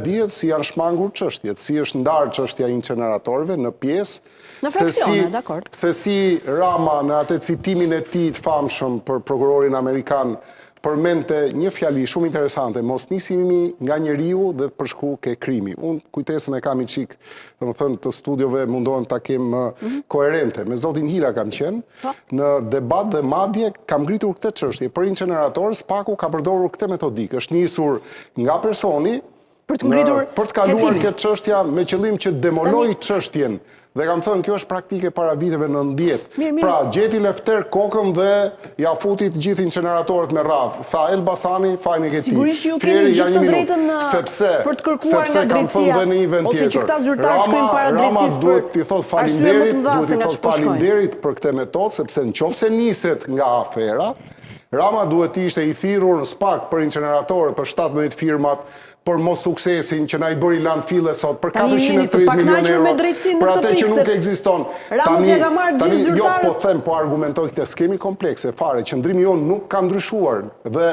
dihet si janë shmangur çështjet, si është ndarë çështja e inceneratorëve në pjesë, në fraksione, dakord. se si Rama në atë citimin e tij të famshëm për prokurorin amerikan përmente një fjali shumë interesante, mos nisimi nga njeriu dhe të përshku ke krimi. Unë kujtesën e kam i qik, dhe më thënë, të studiove mundohen të kem koherente. Me zotin Hira kam qenë, në debat dhe madje kam ngritur këtë çështje. Për incenerator, Spaku ka përdorur këtë metodikë. Është nisur nga personi për të kaluar këtë çështja me qëllim që demoloj çështjen. Dhe kam thënë, kjo është praktike para viteve 90. Pra, gjeti Lefter kokën dhe ja futi të gjithë inceneratorët me radhë. Tha Elbasani, fajnë e këti. Sigurisht ju keni gjithë të drejtën për të kërkuar nga drejtësia, ose që këta zyrtarë shkojnë para drejtësisë për arsye më të mëdha se nga ç'po shkojnë. Faleminderit për këtë metodë, sepse nëse niset nga afera, Rama duhet ishte i thirrur në SPAK për inceneratorët për 17 firmat, për mos suksesin që na i bëri landfille sot për 430 milion euro, për atë që nuk ekziston. Tani, po them, po argumentoj këtë skemi komplekse, fare, qëndrimi jonë nuk ka ndryshuar dhe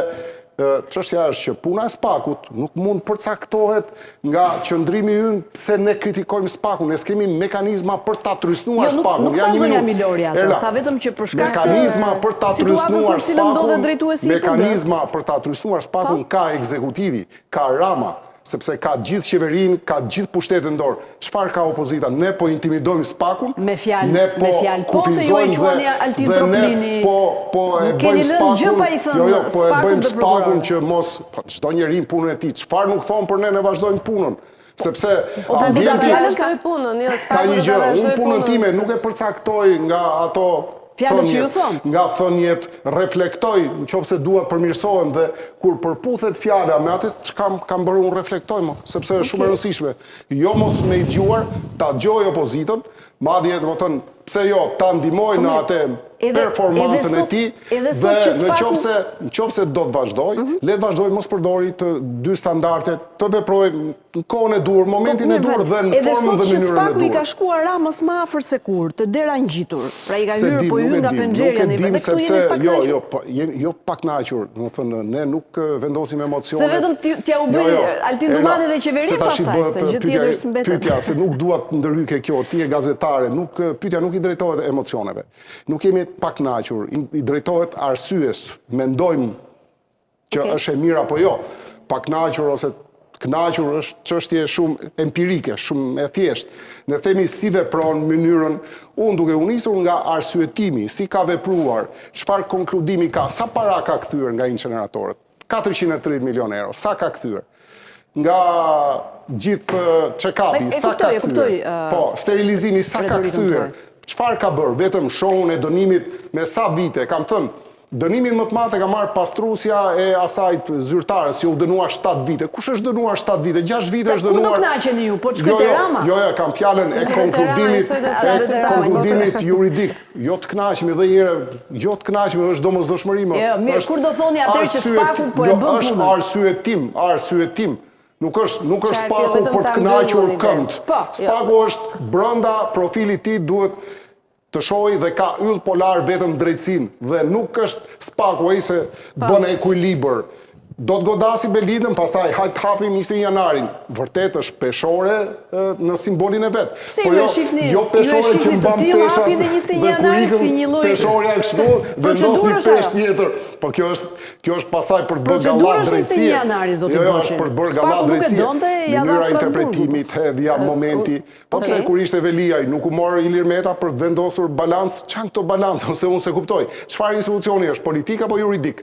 çështja është që puna e SPAK-ut nuk mund përcaktohet nga qëndrimi ynë pse ne kritikojmë SPAK-un, ne s'kemi mekanizma për ta trysnuar SPAK-un. Nuk tha zonja Milori atë, tha vetëm që për shkak të situatës në cilën ndodhet drejtuesi i PD. Mekanizma për ta trysnuar SPAK-un ka ekzekutivi, ka Rama, sepse ka gjithë qeverinë, ka gjithë pushtetin dorë. Çfarë ka opozita? Ne po intimidojmë SPAK-un, me fjalë, po se ju e quani Altin Troplini. Po e bëjmë SPAK-un që mos çdo njeri në punën e tij. Çfarë nuk thon për ne, ne vazhdojmë punën. Sepse ambienti vazhdoi punën, jo ka një gjë, unë punën time nuk e përcaktoj nga ato nga thënjet, reflektoj në qoftë se dua përmirësohem dhe kur përputhet fjala me atë që kam bërë unë reflektoj më, sepse është shumë e rëndësishme. Jo mos me i dëgjuar, ta dëgjoj opozitën, madje do të thënë pse jo, ta ndihmoj në atë performancën e tij dhe në qoftë se do të vazhdoj, le të vazhdoj mos përdori të dy standardet, të veproj në kohën e dur, momentin e dur dhe në formën dhe mënyrën e dur. Edhe sot që SPAK-u i ka shkuar Ramës më afër se kur, të dera ngjitur. Pra i ka hyrë po hyn nga penxheria në vetë këtu jeni pak kënaqur. Jo pak kënaqur, do të thënë ne nuk vendosim emocione. Se vetëm t'ja u bëj Altin Dumati dhe qeveria pastaj, se gjë tjetër s'mbetet. Pyetja se nuk dua të ndërhyjë kjo, ti je gazetare, pyetja nuk i drejtohet emocioneve. Nuk jemi pak kënaqur, i drejtohet arsyes, mendojmë që është e mirë apo jo. Pak kënaqur ose kënaqur është çështje shumë empirike, shumë e thjeshtë. Ne themi si vepron mënyrën, unë duke u nisur nga arsyetimi, si ka vepruar, çfarë konkludimi ka, sa para ka kthyer nga inceneratorët? 430 milion euro, sa ka kthyer? Nga gjithë check-upi, sa ka kthyer? Po, sterilizimi, sa ka kthyer? Çfarë ka bërë? Vetëm shohun e dënimit me sa vite, kam thënë, dënimin më të madh e ka marrë pastrusja e asajt zyrtares, që u dënua 7 vite. Kush është dënuar 7 vite? 6 vite është dënuar. Ku do kënaqeni ju? Po çka te Rama? Jo, kam fjalën e konkludimit juridik. Jo të kënaqemi dhe herë, jo të kënaqemi është domosdoshmëri më. Jo, mirë, kur do thoni atëherë që SPAK-u po e bën punën? Është arsyetim. Nuk është SPAK-u për të kënaqur kënd. SPAK-u është brenda profilit tij duhet të shohë dhe ka yll polar vetëm drejtsin dhe nuk është SPAK-u ai se bën ekuilibër. Do të godasi Belindën, pastaj hajt hapim 20 janarin. Vërtet është peshore në simbolin e vet. Po jo peshore që mban pesha. Dhe 21 janarit si një lloj peshore kështu, vendosin peshë tjetër. Po kjo është pasaj për të bërë gallat drejtësie. Jo, është për të bërë gallat drejtësie. Mënyra interpretimit, hedhja, momenti. Po pse kur ishte Veliaj, nuk u morë Ilir Meta për të vendosur balancë, çan këto balancë ose unë se kuptoj. Çfarë institucioni është, politik apo juridik?